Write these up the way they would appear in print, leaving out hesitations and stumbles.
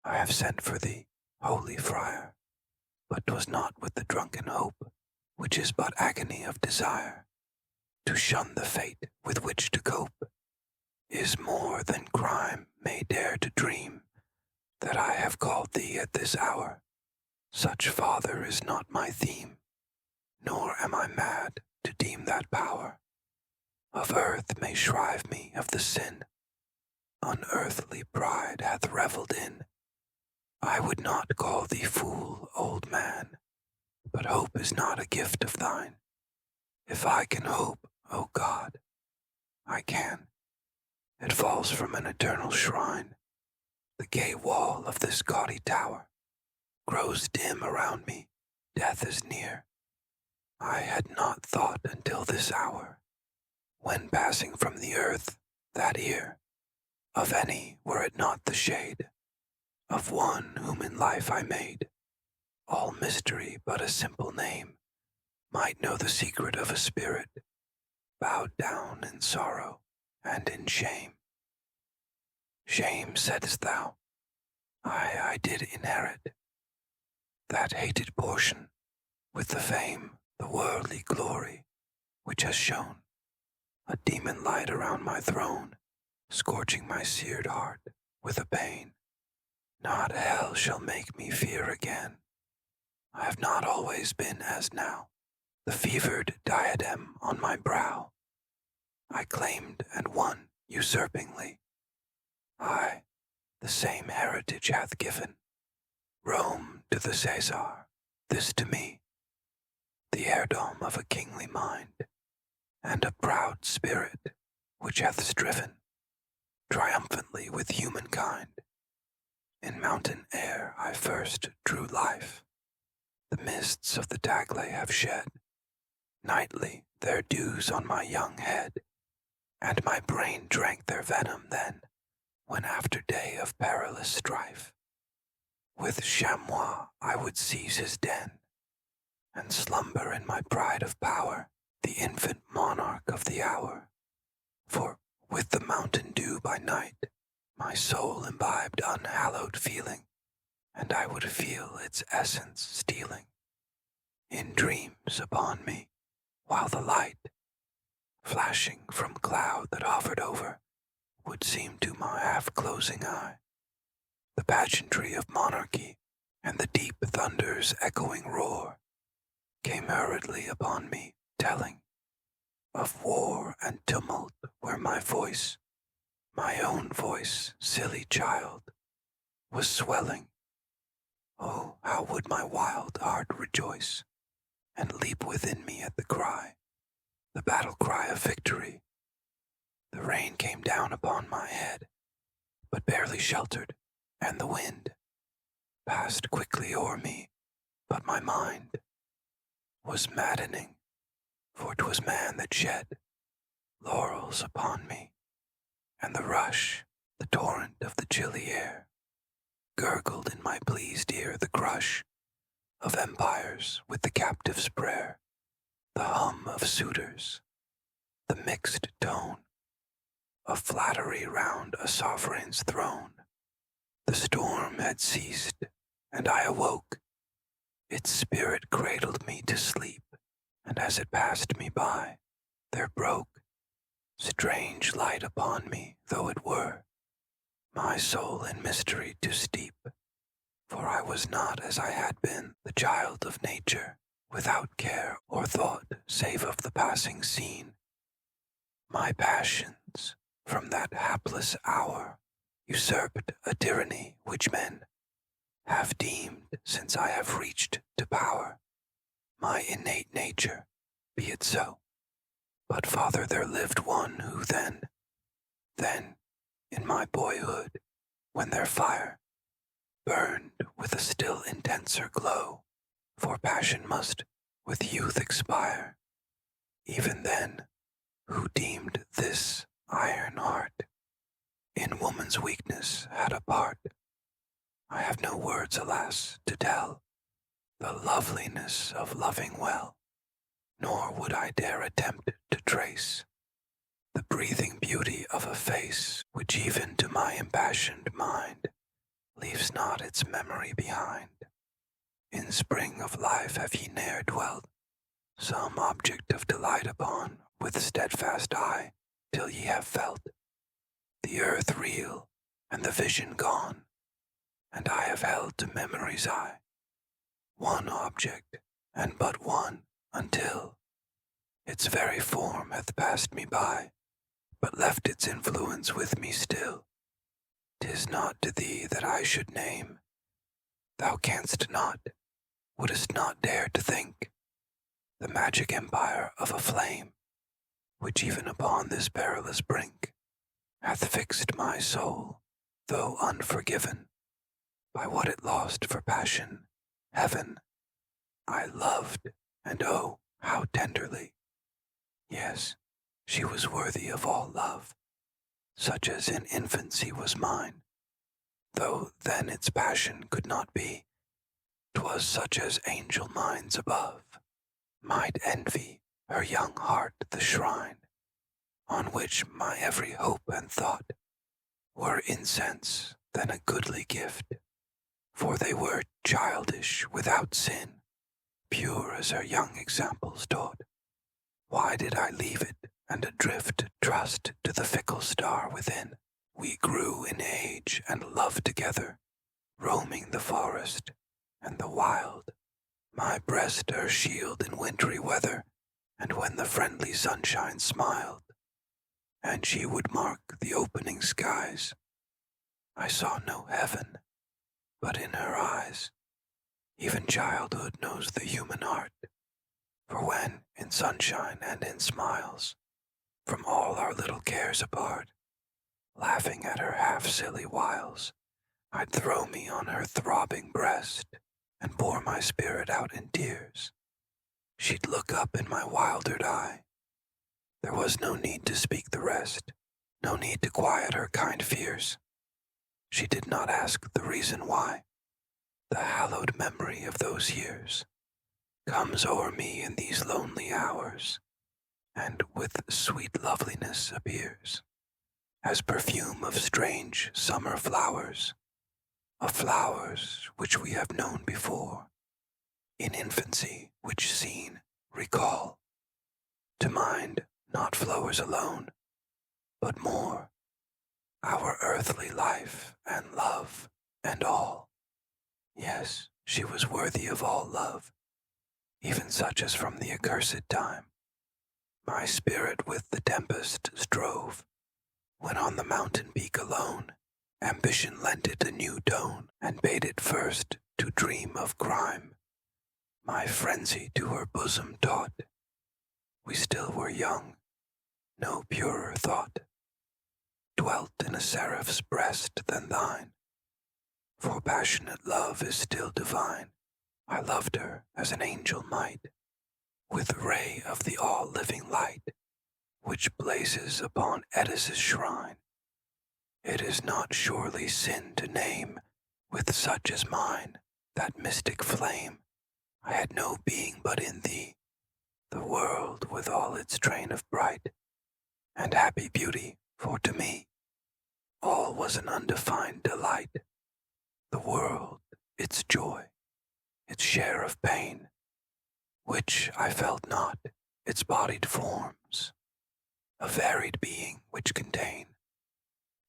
I have sent for thee, holy friar, but 'twas not with the drunken hope, which is but agony of desire. To shun the fate with which to cope is more than crime may dare to dream, that I have called thee at this hour. Such, Father, is not my theme, nor am I mad to deem that power of earth may shrive me of the sin unearthly pride hath revelled in. I would not call thee fool, old man, but hope is not a gift of thine. If I can hope, O God, I can. It falls from an eternal shrine. The gay wall of this gaudy tower grows dim around me, death is near. I had not thought until this hour, when passing from the earth, that ear, of any were it not the shade of one whom in life I made, all mystery but a simple name, might know the secret of a spirit bowed down in sorrow and in shame. Shame, saidst thou, I did inherit that hated portion with the fame, the worldly glory, which has shone a demon light around my throne, scorching my seared heart with a pain. Not hell shall make me fear again. I have not always been as now, the fevered diadem on my brow I claimed and won usurpingly. I, the same heritage hath given Rome to the Caesar, this to me, the heirdom of a kingly mind, and a proud spirit which hath striven triumphantly with humankind. In mountain air I first drew life. The mists of the Tagle have shed nightly their dews on my young head, and my brain drank their venom then, when after day of perilous strife, with chamois I would seize his den, and slumber in my pride of power, the infant monarch of the hour. For with the mountain dew by night, my soul imbibed unhallowed feeling, and I would feel its essence stealing in dreams upon me, while the light, flashing from cloud that hovered over, would seem to my half-closing eye the pageantry of monarchy, and the deep thunder's echoing roar came hurriedly upon me, telling of war and tumult, where my voice, my own voice, silly child, was swelling. Oh, how would my wild heart rejoice and leap within me at the cry, the battle cry of victory. The rain came down upon my head, but barely sheltered, and the wind passed quickly o'er me, but my mind was maddening, for 'twas man that shed laurels upon me, and the rush, the torrent of the chilly air, gurgled in my pleased ear the crush of empires with the captive's prayer, the hum of suitors, the mixed tone of flattery round a sovereign's throne. The storm had ceased, and I awoke. Its spirit cradled me to sleep, and as it passed me by, there broke strange light upon me, though it were my soul in mystery to steep. For I was not as I had been, the child of nature, without care or thought save of the passing scene. My passions, from that hapless hour, usurped a tyranny which men have deemed, since I have reached to power, my innate nature, be it so. But, Father, there lived one who then, in my boyhood, when their fire burned with a still intenser glow, for passion must with youth expire, even then, who deemed this iron heart in woman's weakness had a part. I have no words, alas, to tell the loveliness of loving well, nor would I dare attempt to trace the breathing beauty of a face which even to my impassioned mind leaves is not its memory behind. In spring of life have ye ne'er dwelt, some object of delight upon, with steadfast eye, till ye have felt the earth reel and the vision gone, and I have held to memory's eye one object, and but one, until its very form hath passed me by, but left its influence with me still. 'Tis not to thee that I should name. Thou canst not, wouldst not dare to think, the magic empire of a flame, which even upon this perilous brink hath fixed my soul, though unforgiven, by what it lost for passion, heaven. I loved, and oh, how tenderly. Yes, she was worthy of all love, such as in infancy was mine, though then its passion could not be. 'Twas such as angel minds above might envy her young heart the shrine, on which my every hope and thought were incense than a goodly gift, for they were childish without sin, pure as her young examples taught. Why did I leave it and adrift trust to the fickle star within? We grew in age and love together, roaming the forest and the wild, my breast her shield in wintry weather, and when the friendly sunshine smiled, and she would mark the opening skies, I saw no heaven, but in her eyes. Even childhood knows the human heart, for when, in sunshine and in smiles, from all our little cares apart, laughing at her half-silly wiles, I'd throw me on her throbbing breast, and pour my spirit out in tears. She'd look up in my wildered eye. There was no need to speak the rest, no need to quiet her kind fears. She did not ask the reason why. The hallowed memory of those years comes o'er me in these lonely hours, and with sweet loveliness appears, as perfume of strange summer flowers, of flowers which we have known before, in infancy, which seen recall to mind not flowers alone, but more, our earthly life and love and all. Yes, she was worthy of all love, even such as from the accursed time my spirit with the tempest strove, when on the mountain peak alone ambition lent it a new tone, and bade it first to dream of crime. My frenzy to her bosom taught, we still were young, no purer thought dwelt in a seraph's breast than thine, for passionate love is still divine. I loved her as an angel might, with ray of the all-living light, which blazes upon Edis's shrine. It is not surely sin to name, with such as mine, that mystic flame. I had no being but in thee, the world with all its train of bright and happy beauty, for to me all was an undefined delight. The world, its joy, its share of pain, which I felt not, its bodied forms, a varied being which contain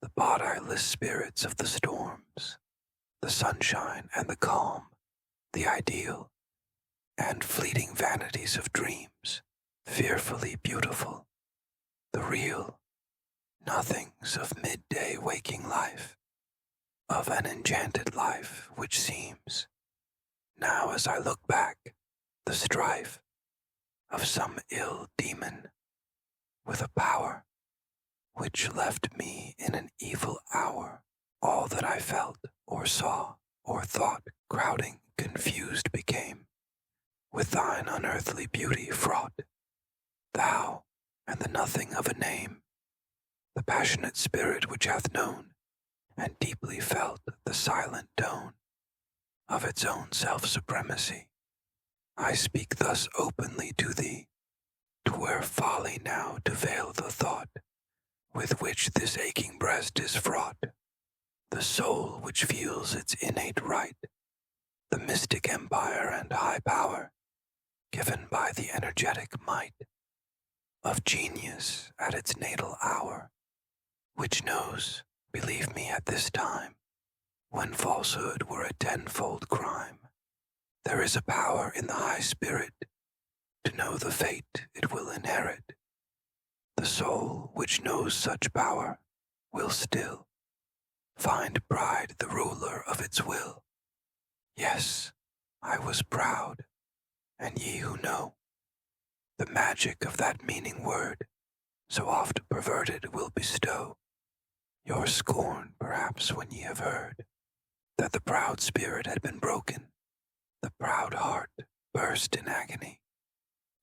the bodiless spirits of the storms, the sunshine and the calm, the ideal and fleeting vanities of dreams, fearfully beautiful, the real nothings of midday waking life, of an enchanted life which seems, now as I look back, the strife of some ill demon with a power which left me in an evil hour. All that I felt or saw or thought crowding confused became, with thine unearthly beauty fraught, thou and the nothing of a name, the passionate spirit which hath known and deeply felt the silent tone of its own self-supremacy. I speak thus openly to thee, 'twere folly now to veil the thought with which this aching breast is fraught. the soul which feels its innate right, the mystic empire and high power given by the energetic might of genius at its natal hour, which knows, believe me at this time, when falsehood were a tenfold crime, there is a power in the high spirit to know the fate it will inherit. The soul which knows such power will still find pride the ruler of its will. Yes, I was proud, and ye who know the magic of that meaning word, so oft perverted, will bestow your scorn, perhaps, when ye have heard that the proud spirit had been broken, the proud heart burst in agony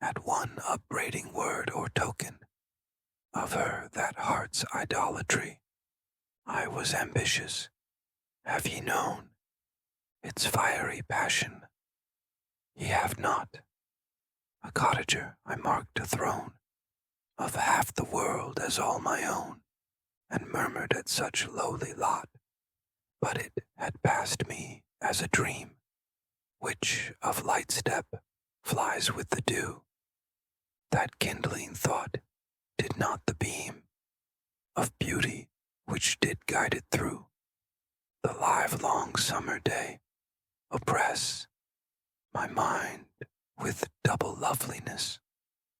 at one upbraiding word or token of her that heart's idolatry. I was ambitious. Have ye known its fiery passion? Ye have not. A cottager, I marked a throne of half the world as all my own, and murmured at such lowly lot, but it had passed me as a dream, which of light step flies with the dew. That kindling thought did not the beam of beauty which did guide it through the livelong summer day oppress my mind with double loveliness.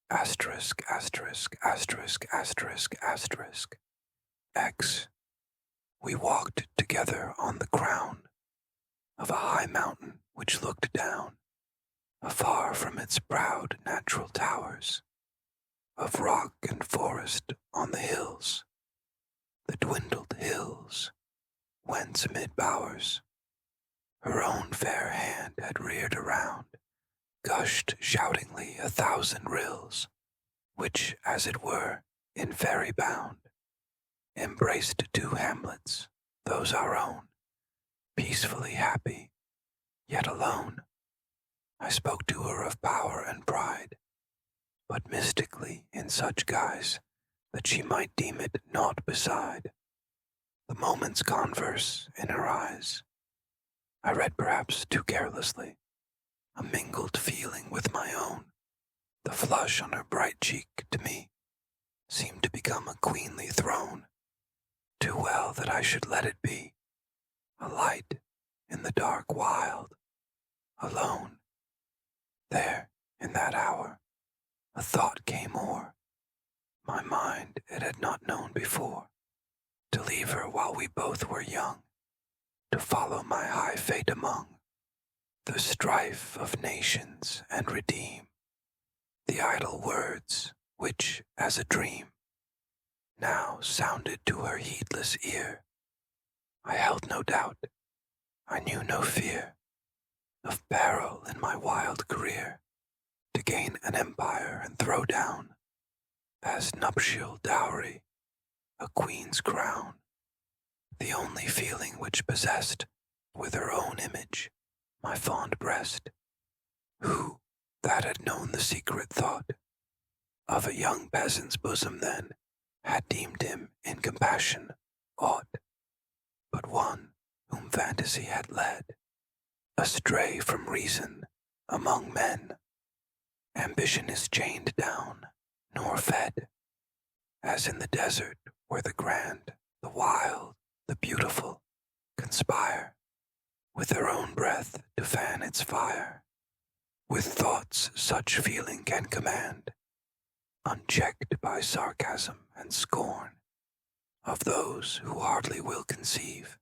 Asterisk, asterisk, asterisk, asterisk, asterisk. X. We walked together on the crown of a high mountain which looked down afar from its proud natural towers of rock and forest on the hills, the dwindled hills, whence amid bowers her own fair hand had reared around, gushed shoutingly a thousand rills, which, as it were, in fairy bound, embraced two hamlets, those our own, peacefully happy, yet alone. I spoke to her of power and pride, but mystically in such guise that she might deem it naught beside the moment's converse in her eyes. I read perhaps too carelessly a mingled feeling with my own. The flush on her bright cheek to me seemed to become a queenly throne, too well that I should let it be a light in the dark wild, alone. There, in that hour, a thought came o'er my mind it had not known before, to leave her while we both were young, to follow my high fate among the strife of nations and redeem the idle words which, as a dream, now sounded to her heedless ear. I held no doubt, I knew no fear of peril in my wild career, to gain an empire and throw down, as nuptial dowry, a queen's crown, the only feeling which possessed with her own image my fond breast. Who that had known the secret thought of a young peasant's bosom then had deemed him in compassion aught but one whom fantasy had led astray from reason among men. Ambition is chained down nor fed, as in the desert where the grand, the wild, the beautiful conspire with their own breath to fan its fire. With thoughts such feeling can command, unchecked by sarcasm and scorn of those who hardly will conceive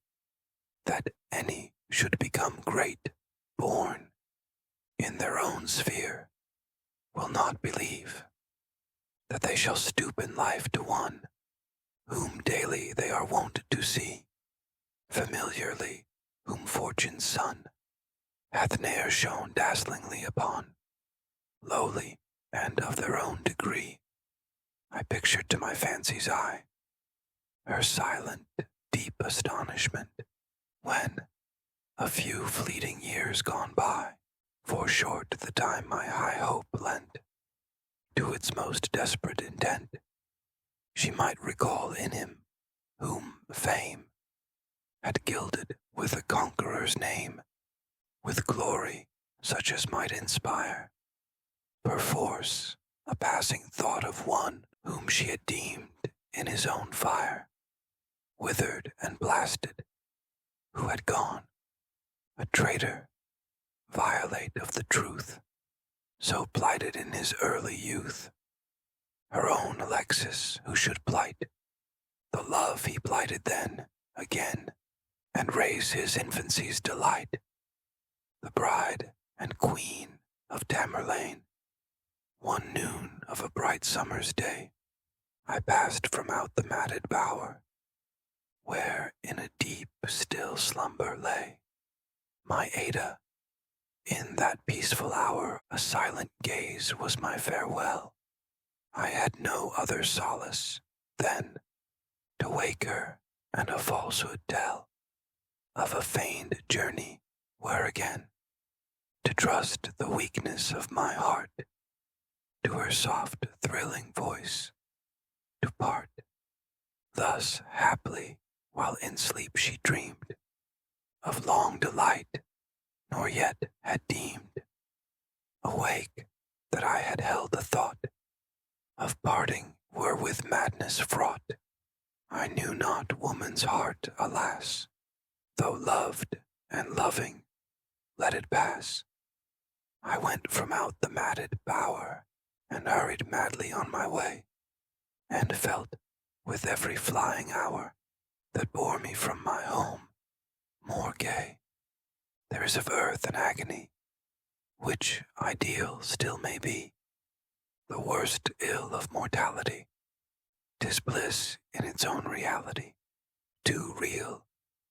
that any should become great born in their own sphere, will not believe that they shall stoop in life to one whom daily they are wont to see, familiarly whom fortune's sun hath ne'er shone dazzlingly upon, lowly and of their own degree. I pictured to my fancy's eye her silent, deep astonishment, when, a few fleeting years gone by, foreshort the time my high hope lent to its most desperate intent, she might recall in him whom fame had gilded with a conqueror's name, with glory such as might inspire, perforce, a passing thought of one whom she had deemed in his own fire, withered and blasted, who had gone, a traitor, violate of the truth, so plighted in his early youth, her own Alexis who should plight the love he plighted then again, and raise his infancy's delight, the bride and queen of Tamerlane. One noon of a bright summer's day, I passed from out the matted bower, where in a deep, still slumber lay my Ada. In that peaceful hour a silent gaze was my farewell. I had no other solace than to wake her and a falsehood tell of a feigned journey where again to trust the weakness of my heart to her soft thrilling voice to part. Thus haply while in sleep she dreamed of long delight, nor yet had deemed awake that I had held the thought of parting were with madness fraught. I knew not woman's heart, alas, though loved and loving, let it pass. I went from out the matted bower and hurried madly on my way, and felt with every flying hour that bore me from my home more gay. There is of earth an agony, which ideal still may be, the worst ill of mortality. 'Tis bliss in its own reality, too real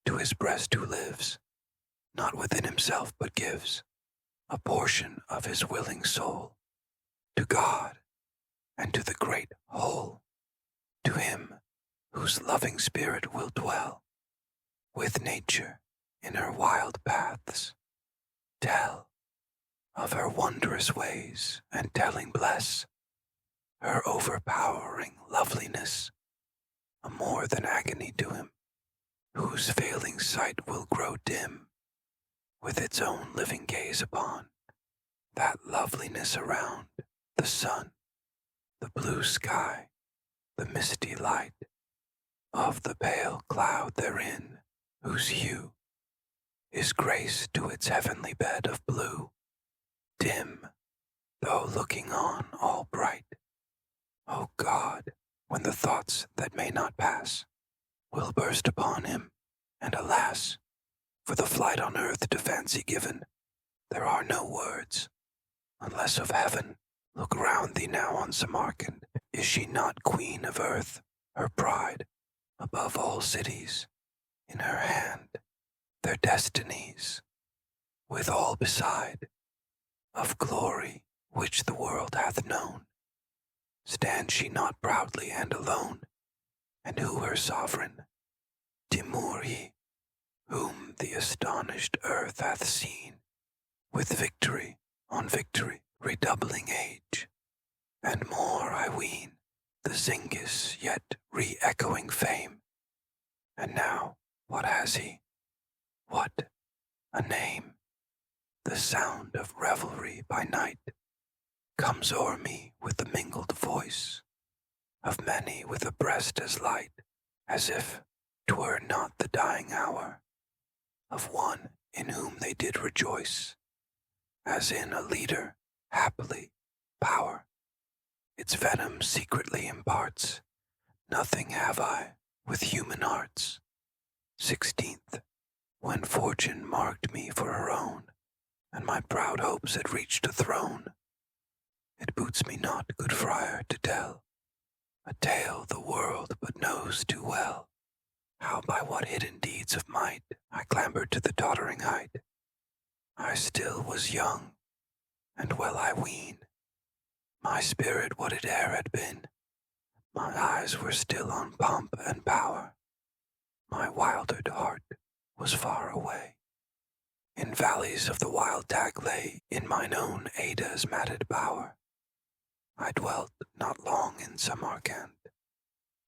to his breast who lives, not within himself but gives a portion of his willing soul to God and to the great whole, to him whose loving spirit will dwell with nature in her wild paths, tell of her wondrous ways, and telling bless her overpowering loveliness, a more than agony to him, whose failing sight will grow dim with its own living gaze upon that loveliness around the sun, the blue sky, the misty light of the pale cloud therein, whose hue is grace to its heavenly bed of blue, dim, though looking on all bright. O God, when the thoughts that may not pass will burst upon him, and alas, for the flight on earth to fancy given, there are no words, unless of heaven. Look round thee now on Samarcand. Is she not queen of earth, her pride, above all cities, in her hand, their destinies, with all beside, of glory which the world hath known? Stands she not proudly and alone? And who her sovereign? Timuri, whom the astonished earth hath seen, with victory on victory redoubling age, and more, I ween, the Zingis yet re-echoing fame. And now, what has he? What? A name. The sound of revelry by night comes o'er me with the mingled voice of many with a breast as light as if 'twere not the dying hour of one in whom they did rejoice, as in a leader, happily, power its venom secretly imparts. Nothing have I with human arts. 16th, when fortune marked me for her own, and my proud hopes had reached a throne, it boots me not, good friar, to tell a tale the world but knows too well, how by what hidden deeds of might I clambered to the tottering height. I still was young, and well I ween, my spirit what it e'er had been, my eyes were still on pomp and power, my wildered heart was far away. In valleys of the wild tag lay, in mine own Ada's matted bower. I dwelt not long in Samarcand,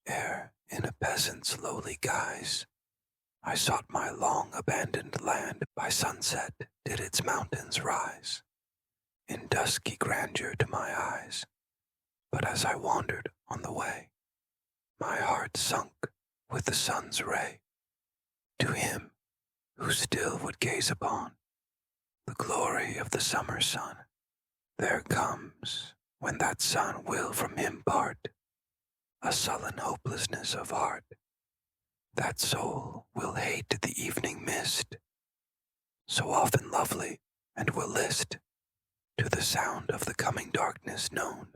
ere in a peasant's lowly guise I sought my long-abandoned land. By sunset did its mountains rise, in dusky grandeur to my eyes. But as I wandered on the way, my heart sunk with the sun's ray. To him who still would gaze upon the glory of the summer sun, there comes, when that sun will from him part, a sullen hopelessness of heart. That soul will hate the evening mist, so often lovely, and will list to the sound of the coming darkness known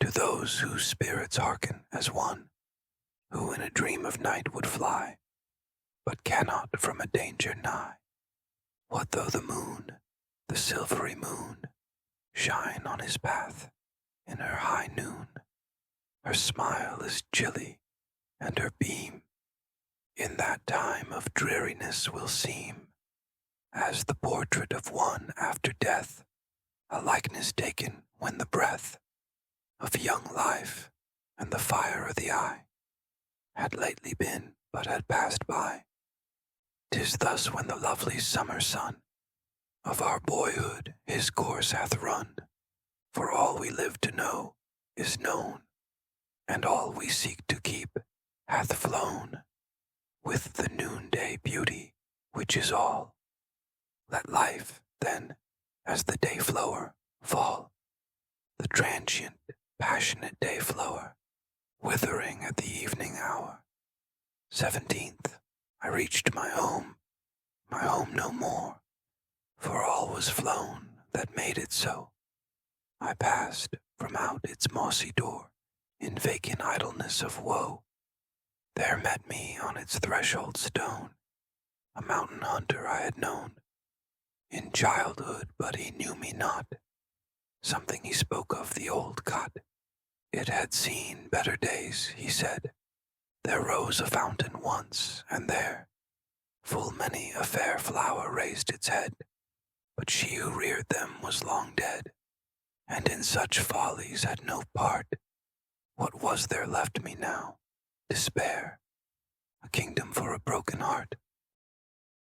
to those whose spirits hearken as one who in a dream of night would fly, but cannot from a danger nigh. What though the moon, the silvery moon, shine on his path in her high noon? Her smile is chilly, and her beam in that time of dreariness will seem as the portrait of one after death, a likeness taken when the breath of young life and the fire of the eye had lately been but had passed by. 'Tis thus when the lovely summer sun of our boyhood his course hath run, for all we live to know is known, and all we seek to keep hath flown with the noonday beauty, which is all. Let life, then, as the day flower, fall, the transient, passionate day flower, withering at the evening hour. 17th, I reached my home no more, for all was flown that made it so. I passed from out its mossy door in vacant idleness of woe. There met me on its threshold stone a mountain hunter I had known in childhood, but he knew me not. Something he spoke of the old cot. It had seen better days, he said. There rose a fountain once, and there full many a fair flower raised its head, but she who reared them was long dead, and in such follies had no part. What was there left me now? Despair, a kingdom for a broken heart.